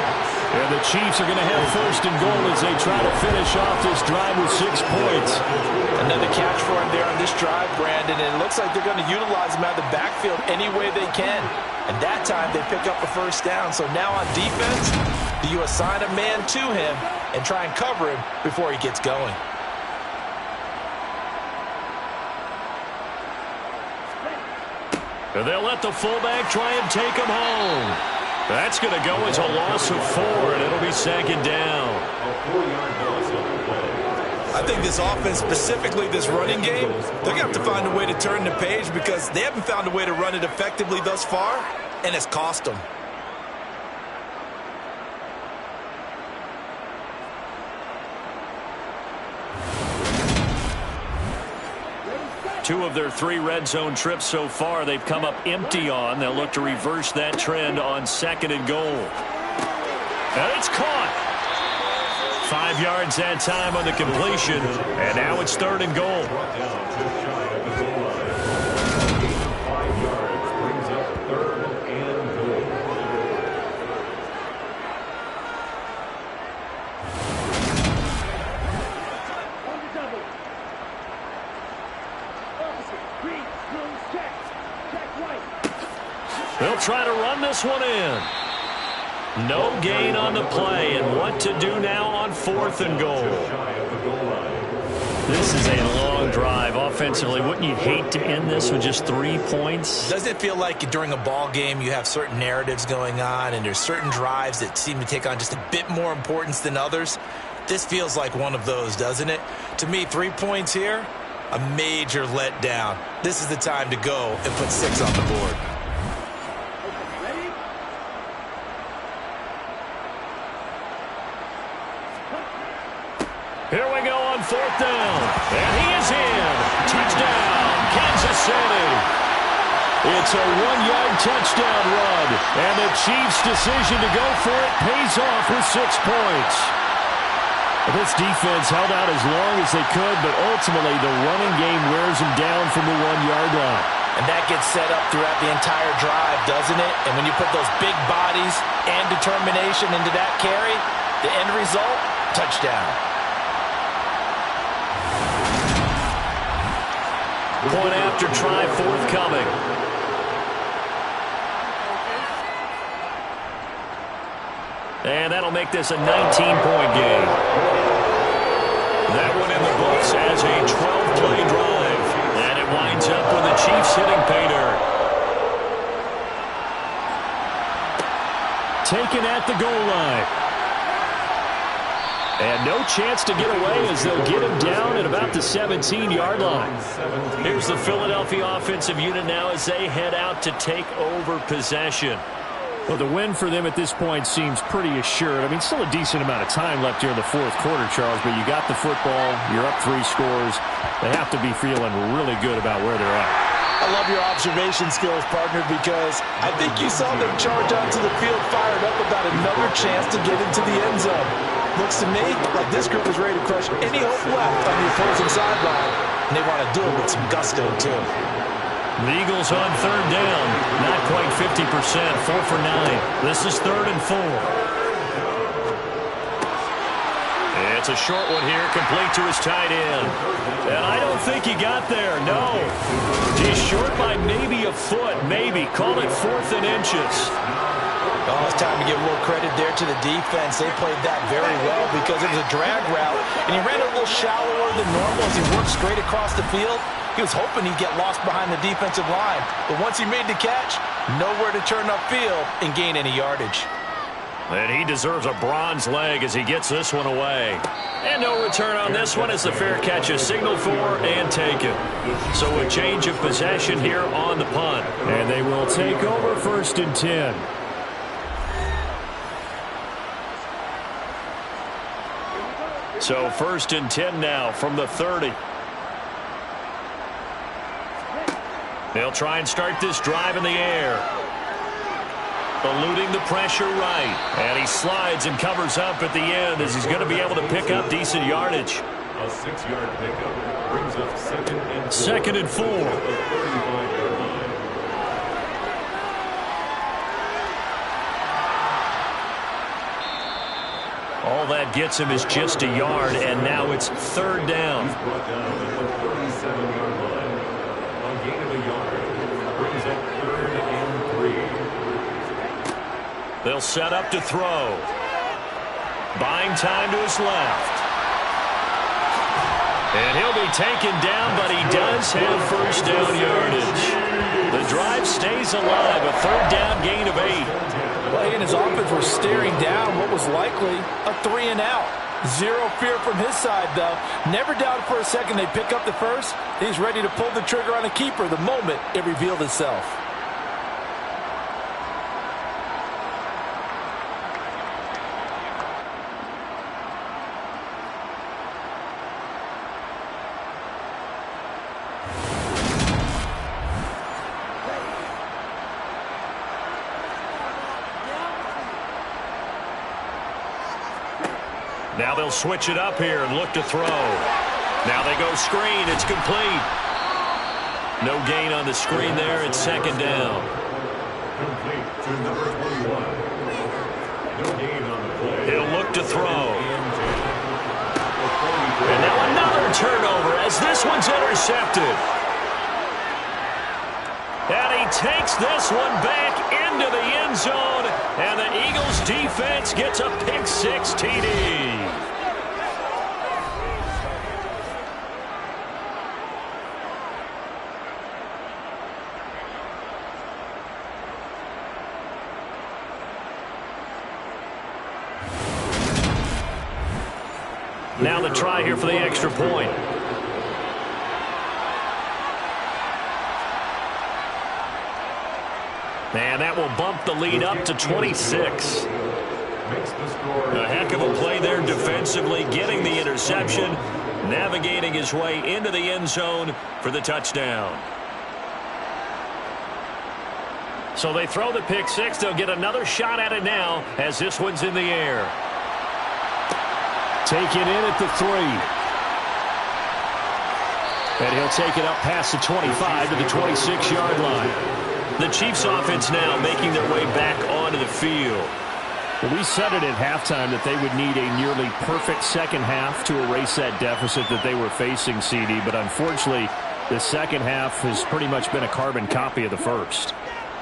And the Chiefs are going to have 1st and goal as they try to finish off this drive with 6 points. Another catch for him there on this drive, Brandon, and it looks like they're going to utilize him out of the backfield any way they can. And that time they pick up a 1st down. So now on defense, you assign a man to him and try and cover him before he gets going. And they'll let the fullback try and take him home. That's going to go as a loss of 4, and it'll be 2nd down. I think this offense, specifically this running game, they're going to have to find a way to turn the page because they haven't found a way to run it effectively thus far, and it's cost them. Two of their 3 red zone trips so far, they've come up empty on. They'll look to reverse that trend on 2nd and goal. And it's caught. 5 yards that time on the completion. And now it's 3rd and goal. 5 yards brings up 3rd and goal. They'll try to run this one in. No gain on the play, and what to do now on 4th and goal. This is a long drive offensively. Wouldn't you hate to end this with just 3 points? Doesn't it feel like during a ball game you have certain narratives going on and there's certain drives that seem to take on just a bit more importance than others? This feels like one of those, doesn't it? To me, 3 points here, a major letdown. This is the time to go and put 6 on the board. 4th down. And he is in. Touchdown, Kansas City. It's a 1-yard touchdown run. And the Chiefs' decision to go for it pays off with 6 points. This defense held out as long as they could, but ultimately the running game wears them down from the 1-yard line. And that gets set up throughout the entire drive, doesn't it? And when you put those big bodies and determination into that carry, the end result, touchdown. Point after try forthcoming. And that'll make this a 19-point game. That one in the books as a 12-play drive. And it winds up with the Chiefs hitting pay dirt. Taken at the goal line. And no chance to get away as they'll get him down at about the 17-yard line. Here's the Philadelphia offensive unit now as they head out to take over possession. Well, the win for them at this point seems pretty assured. I mean, still a decent amount of time left here in the 4th quarter, Charles, but you got the football, you're up 3 scores. They have to be feeling really good about where they're at. I love your observation skills, partner, because I think you saw them charge onto the field fired up about another chance to get into the end zone. Looks to me like this group is ready to crush any hope left on the opposing sideline, and they want to do it with some gusto, too. The Eagles on 3rd down. Not quite 50%. 4 for 9. This is 3rd and 4. It's a short one here, complete to his tight end. And I don't think he got there, no. He's short by maybe a foot, maybe. Call it 4th and inches. Oh, it's time to give a little credit there to the defense. They played that very well because it was a drag route, and he ran a little shallower than normal as he worked straight across the field. He was hoping he'd get lost behind the defensive line, but once he made the catch, nowhere to turn upfield and gain any yardage. And he deserves a bronze leg as he gets this one away. And no return on this one as the fair catch is signaled for and taken. So a change of possession here on the punt. And they will take over 1st and 10. So 1st and 10 now from the 30. They'll try and start this drive in the air. Eluding the pressure right. And he slides and covers up at the end as he's going to be able to pick up decent yardage. A 6-yard pickup brings up 2nd and 4. All that gets him is just a yard, and now it's 3rd down. He's brought down at the 37-yard line. A gain of a yard brings up 3rd and 3. They'll set up to throw. Buying time to his left. And he'll be taken down, but he does have 1st down yardage. The drive stays alive, a 3rd down gain of 8. Well, he and his offense were staring down what was likely a 3-and-out. Zero fear from his side, though. Never doubted for a second they'd pick up the first. He's ready to pull the trigger on a keeper the moment it revealed itself. Now they'll switch it up here and look to throw. Now they go screen. It's complete. No gain on the screen there. It's 2nd down. Complete to number 21. No gain on the play. He'll look to throw. And now another turnover as this one's intercepted. And he takes this one back into the end zone. And the Eagles defense gets a pick 6 TD. Now the try here for the extra point. And that will bump the lead up to 26. A heck of a play there defensively, getting the interception. navigating his way into the end zone for the touchdown. So they throw the pick six. They'll get another shot at it now as this one's in the air. Taken in at the 3. And he'll take it up past the 25 to the 26-yard line. The Chiefs offense now making their way back onto the field. Well, we said it at halftime that they would need a nearly perfect second half to erase that deficit that they were facing, CD. But unfortunately, the second half has pretty much been a carbon copy of the first.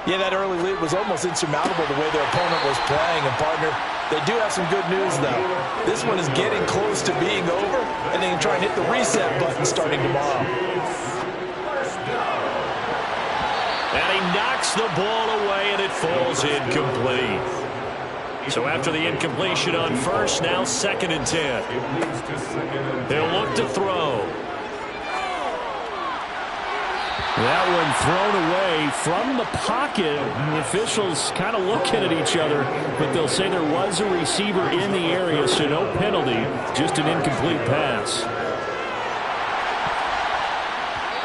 Yeah, that early lead was almost insurmountable the way their opponent was playing. And, partner, they do have some good news, though. This one is getting close to being over, and they can try and hit the reset button starting tomorrow. And he knocks the ball away, and it falls incomplete. So after the incompletion on first, now 2nd and 10. They'll look to throw. That one thrown away from the pocket. The officials kind of looking at each other, but they'll say there was a receiver in the area, so no penalty, just an incomplete pass.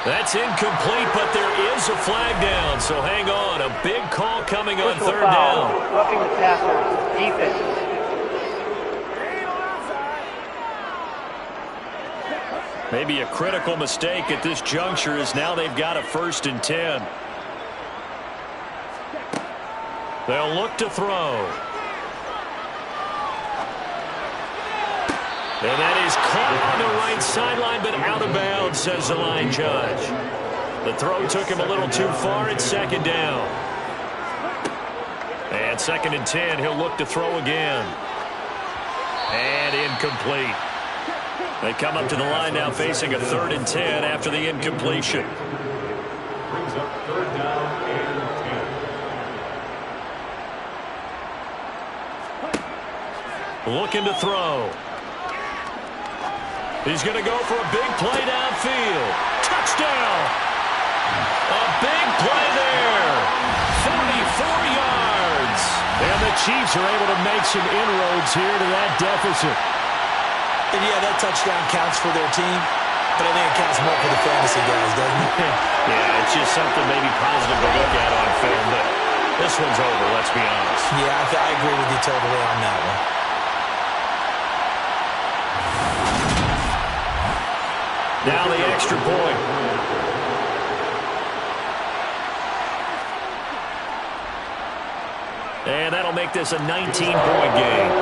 That's incomplete, but there is a flag down, so hang on. A big call coming on Personal 3rd foul. down. Roughing the passer. Defense. Maybe a critical mistake at this juncture as now they've got a 1st and 10. They'll look to throw. And that is caught on the right sideline, but out of bounds, says the line judge. The throw took him a little too far. It's 2nd down. And 2nd and 10, he'll look to throw again. And incomplete. They come up to the line now facing a 3rd and 10 after the incompletion. Brings up 3rd down and 10. Looking to throw. He's going to go for a big play downfield. Touchdown! A big play there. 44 yards. And the Chiefs are able to make some inroads here to that deficit. And, yeah, that touchdown counts for their team, but I think it counts more for the fantasy guys, doesn't it? Yeah, it's just something maybe positive to look at on film, but this one's over, let's be honest. Yeah, I agree with you totally on that one. Now the extra point. And that'll make this a 19-point game.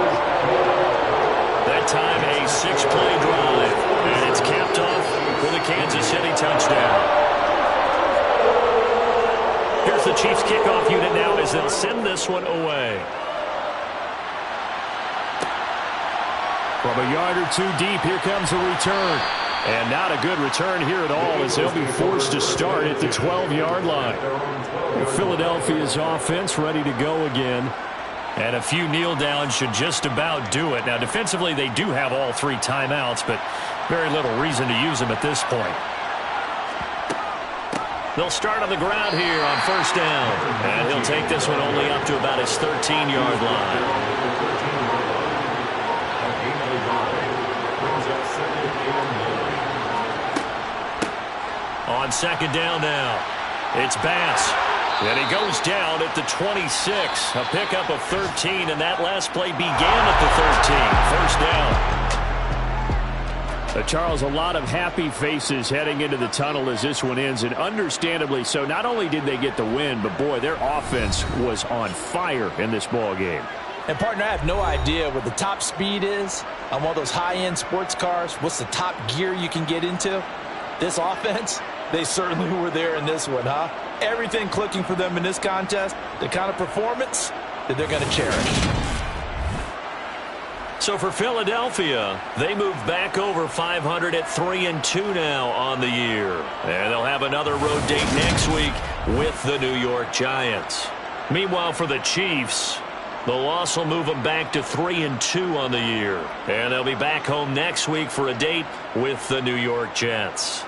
That time a 6-play drive. And it's capped off with a Kansas City touchdown. Here's the Chiefs kickoff unit now as they'll send this one away. From a yard or two deep, here comes a return. And not a good return here at all as they'll be forced to start at the 12-yard line. Philadelphia's offense ready to go again. And a few kneel downs should just about do it. Now, defensively, they do have all 3 timeouts, but very little reason to use them at this point. They'll start on the ground here on 1st down. And he'll take this one only up to about his 13-yard line. On 2nd down now, it's Bass. And he goes down at the 26. A pickup of 13, and that last play began at the 13. 1st down. Charles, a lot of happy faces heading into the tunnel as this one ends, and understandably so. Not only did they get the win, but, boy, their offense was on fire in this ball game. And, partner, I have no idea what the top speed is on one of those high-end sports cars. What's the top gear you can get into? This offense, they certainly were there in this one, huh? Everything clicking for them in this contest, the kind of performance that they're going to cherish. So for Philadelphia, they move back over 500 at 3-2 now on the year. And they'll have another road date next week with the New York Giants. Meanwhile, for the Chiefs, the loss will move them back to 3-2 on the year. And they'll be back home next week for a date with the New York Jets.